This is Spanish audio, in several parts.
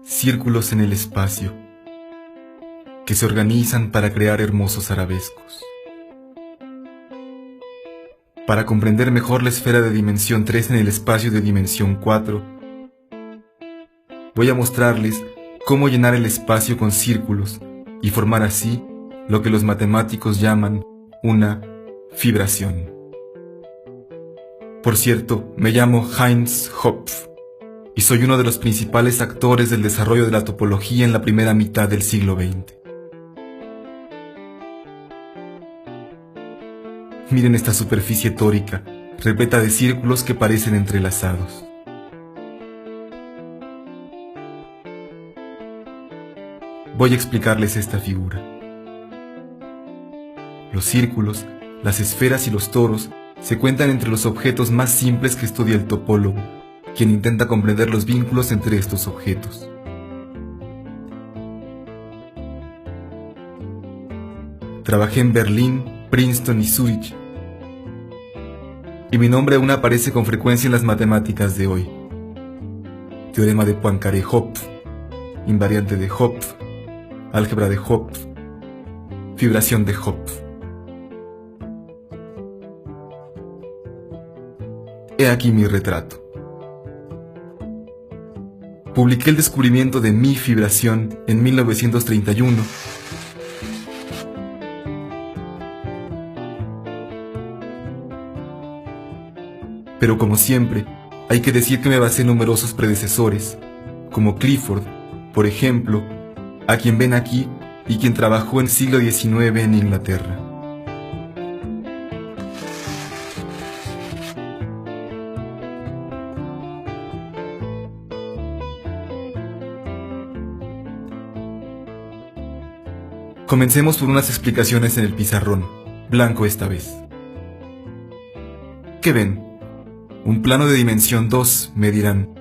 Círculos en el espacio, que se organizan para crear hermosos arabescos. Para comprender mejor la esfera de dimensión 3 en el espacio de dimensión 4, voy a mostrarles cómo llenar el espacio con círculos y formar así lo que los matemáticos llaman una fibración. Por cierto, me llamo Heinz Hopf y soy uno de los principales actores del desarrollo de la topología en la primera mitad del siglo XX. Miren esta superficie tórica, repleta de círculos que parecen entrelazados. Voy a explicarles esta figura. Los círculos, las esferas y los toros se cuentan entre los objetos más simples que estudia el topólogo, quien intenta comprender los vínculos entre estos objetos. Trabajé en Berlín, Princeton y Zúrich, y mi nombre aún aparece con frecuencia en las matemáticas de hoy. Teorema de Poincaré-Hopf, invariante de Hopf, álgebra de Hopf, fibración de Hopf. He aquí mi retrato. Publiqué el descubrimiento de mi fibración en 1931. Pero como siempre, hay que decir que me basé en numerosos predecesores, como Clifford, por ejemplo, a quien ven aquí y quien trabajó en el siglo XIX en Inglaterra. Comencemos por unas explicaciones en el pizarrón, blanco esta vez. ¿Qué ven? Un plano de dimensión 2, me dirán.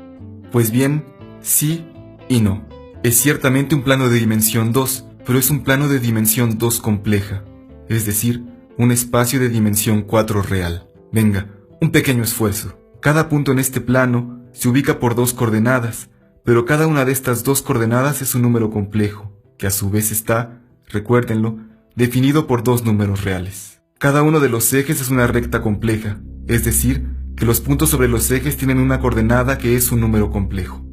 Pues bien, sí y no. Es ciertamente un plano de dimensión 2, pero es un plano de dimensión 2 compleja, es decir, un espacio de dimensión 4 real. Venga, un pequeño esfuerzo. Cada punto en este plano se ubica por 2 coordenadas, pero cada una de estas 2 coordenadas es un número complejo, que a su vez está, recuérdenlo, definido por 2 números reales. Cada uno de los ejes es una recta compleja, es decir, que los puntos sobre los ejes tienen una coordenada que es un número complejo.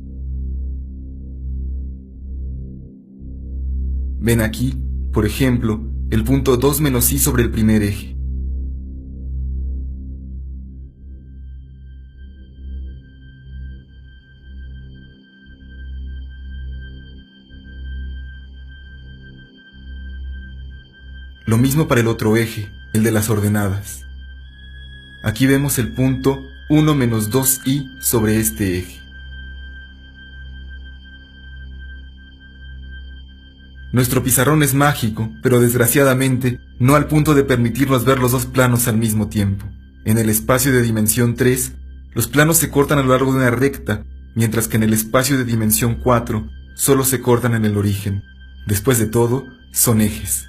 Ven aquí, por ejemplo, el punto 2 menos i sobre el primer eje. Lo mismo para el otro eje, el de las ordenadas. Aquí vemos el punto 1 menos 2i sobre este eje. Nuestro pizarrón es mágico, pero desgraciadamente no al punto de permitirnos ver los 2 planos al mismo tiempo. En el espacio de dimensión 3, los planos se cortan a lo largo de una recta, mientras que en el espacio de dimensión 4 solo se cortan en el origen. Después de todo, son ejes.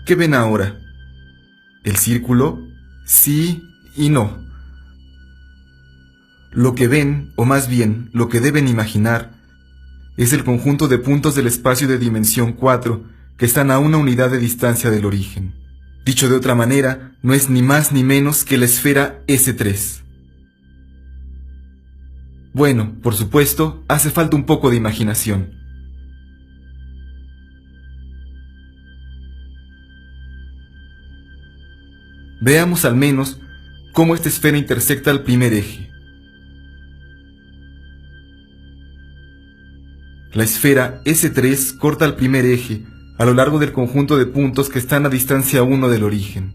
¿Qué ven ahora? ¿El círculo? Sí y no. Lo que ven, o más bien, lo que deben imaginar, es el conjunto de puntos del espacio de dimensión 4 que están a una unidad de distancia del origen. Dicho de otra manera, no es ni más ni menos que la esfera S3. Bueno, por supuesto, hace falta un poco de imaginación. Veamos al menos cómo esta esfera intersecta el primer eje. La esfera S3 corta el primer eje a lo largo del conjunto de puntos que están a distancia 1 del origen.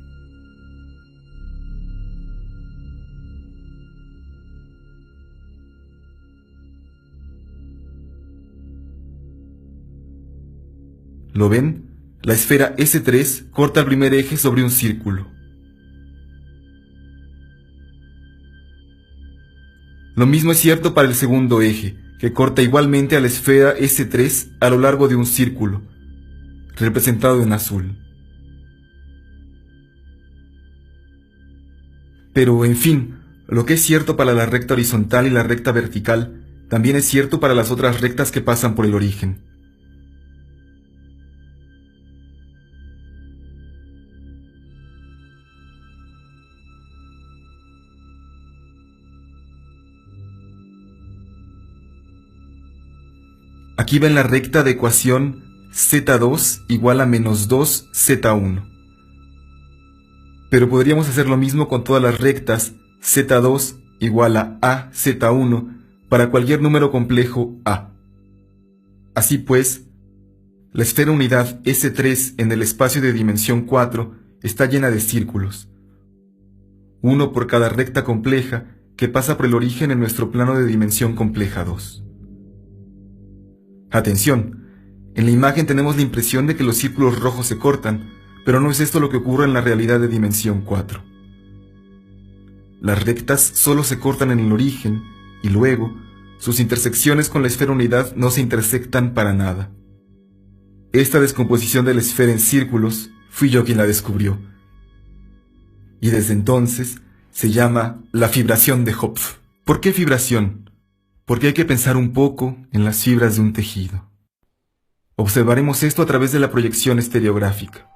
¿Lo ven? La esfera S3 corta el primer eje sobre un círculo. Lo mismo es cierto para el segundo eje, que corta igualmente a la esfera S3 a lo largo de un círculo, representado en azul. Pero, en fin, lo que es cierto para la recta horizontal y la recta vertical, también es cierto para las otras rectas que pasan por el origen. Aquí ven la recta de ecuación z2 igual a menos 2z1. Pero podríamos hacer lo mismo con todas las rectas z2 igual a az1 para cualquier número complejo a. Así pues, la esfera unidad S3 en el espacio de dimensión 4 está llena de círculos, uno por cada recta compleja que pasa por el origen en nuestro plano de dimensión compleja 2. Atención, en la imagen tenemos la impresión de que los círculos rojos se cortan, pero no es esto lo que ocurre en la realidad de dimensión 4. Las rectas solo se cortan en el origen y luego sus intersecciones con la esfera unidad no se intersectan para nada. Esta descomposición de la esfera en círculos fui yo quien la descubrió. Y desde entonces se llama la fibración de Hopf. ¿Por qué fibración? Porque hay que pensar un poco en las fibras de un tejido. Observaremos esto a través de la proyección estereográfica.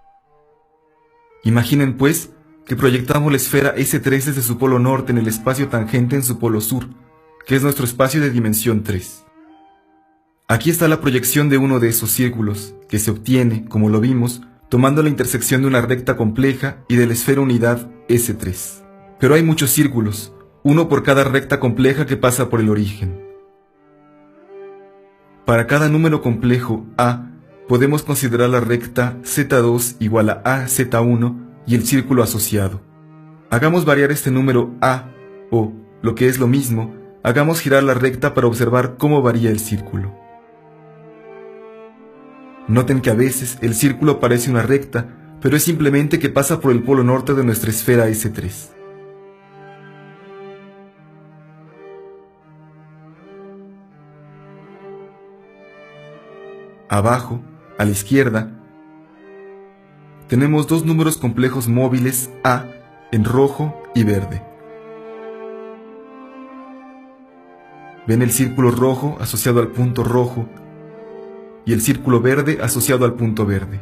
Imaginen, pues, que proyectamos la esfera S3 desde su polo norte en el espacio tangente en su polo sur, que es nuestro espacio de dimensión 3. Aquí está la proyección de uno de esos círculos, que se obtiene, como lo vimos, tomando la intersección de una recta compleja y de la esfera unidad S3. Pero hay muchos círculos, uno por cada recta compleja que pasa por el origen. Para cada número complejo A, podemos considerar la recta Z2 igual a AZ1 y el círculo asociado. Hagamos variar este número A, o, lo que es lo mismo, hagamos girar la recta para observar cómo varía el círculo. Noten que a veces el círculo parece una recta, pero es simplemente que pasa por el polo norte de nuestra esfera S3. Abajo, a la izquierda, tenemos dos números complejos móviles A en rojo y verde. Ven el círculo rojo asociado al punto rojo y el círculo verde asociado al punto verde.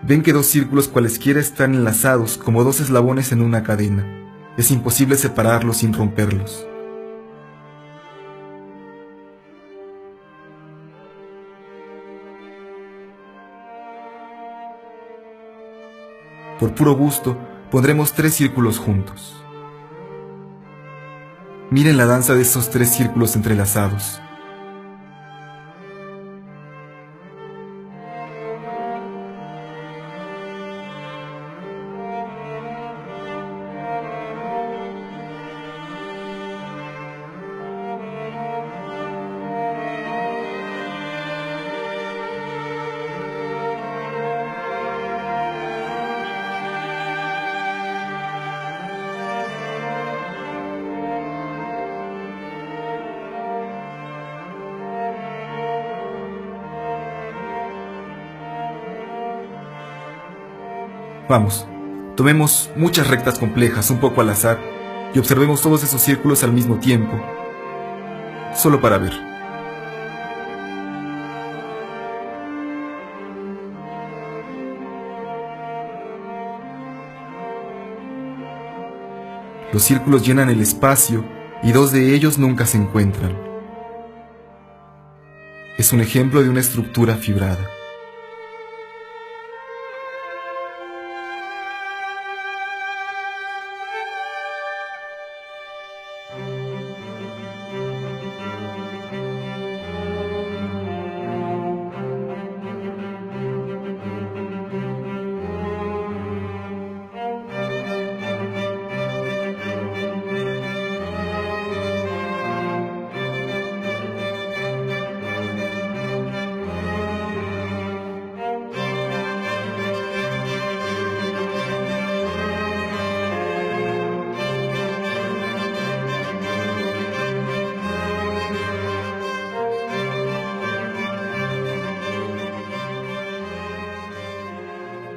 Ven que dos círculos cualesquiera están enlazados como dos eslabones en una cadena. Es imposible separarlos sin romperlos. Por puro gusto, pondremos tres círculos juntos. Miren la danza de esos tres círculos entrelazados. Vamos, tomemos muchas rectas complejas un poco al azar y observemos todos esos círculos al mismo tiempo, solo para ver. Los círculos llenan el espacio y dos de ellos nunca se encuentran. Es un ejemplo de una estructura fibrada.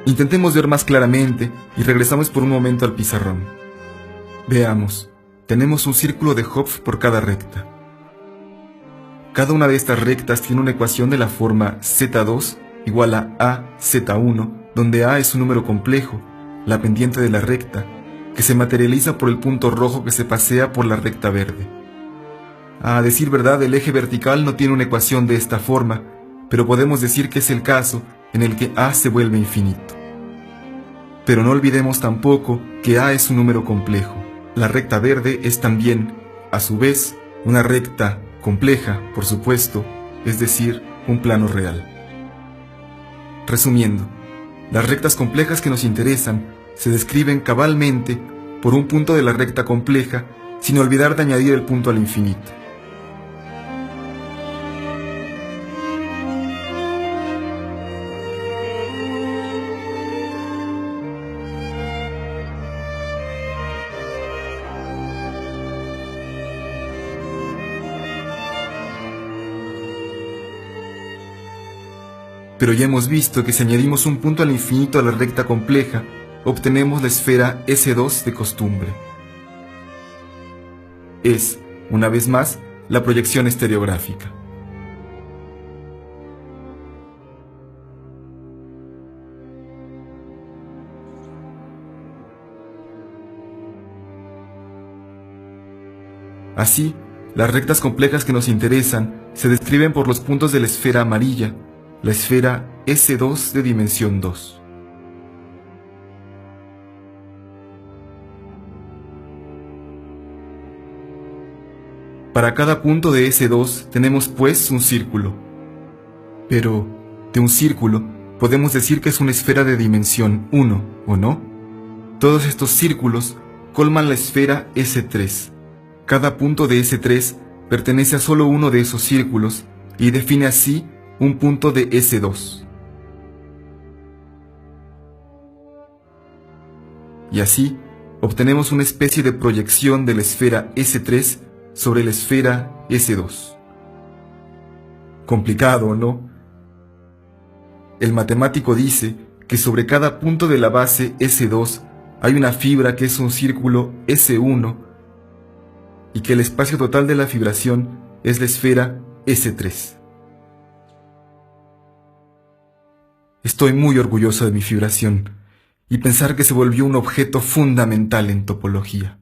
Intentemos ver más claramente y regresamos por un momento al pizarrón. Veamos, tenemos un círculo de Hopf por cada recta. Cada una de estas rectas tiene una ecuación de la forma Z2 igual a Z1, donde A es un número complejo, la pendiente de la recta, que se materializa por el punto rojo que se pasea por la recta verde. A decir verdad, el eje vertical no tiene una ecuación de esta forma, pero podemos decir que es el caso en el que A se vuelve infinito. Pero no olvidemos tampoco que A es un número complejo. La recta verde es también, a su vez, una recta compleja, por supuesto, es decir, un plano real. Resumiendo, las rectas complejas que nos interesan se describen cabalmente por un punto de la recta compleja, sin olvidar de añadir el punto al infinito. Pero ya hemos visto que si añadimos un punto al infinito a la recta compleja, obtenemos la esfera S2 de costumbre. Es, una vez más, la proyección estereográfica. Así, las rectas complejas que nos interesan se describen por los puntos de la esfera amarilla, la esfera S2 de dimensión 2. Para cada punto de S2 tenemos pues un círculo. Pero, de un círculo, podemos decir que es una esfera de dimensión 1, ¿o no? Todos estos círculos colman la esfera S3. Cada punto de S3 pertenece a solo uno de esos círculos y define así un punto de S2. Y así, obtenemos una especie de proyección de la esfera S3 sobre la esfera S2. Complicado, ¿no? El matemático dice que sobre cada punto de la base S2 hay una fibra que es un círculo S1 y que el espacio total de la fibración es la esfera S3. Estoy muy orgulloso de mi fibración y pensar que se volvió un objeto fundamental en topología.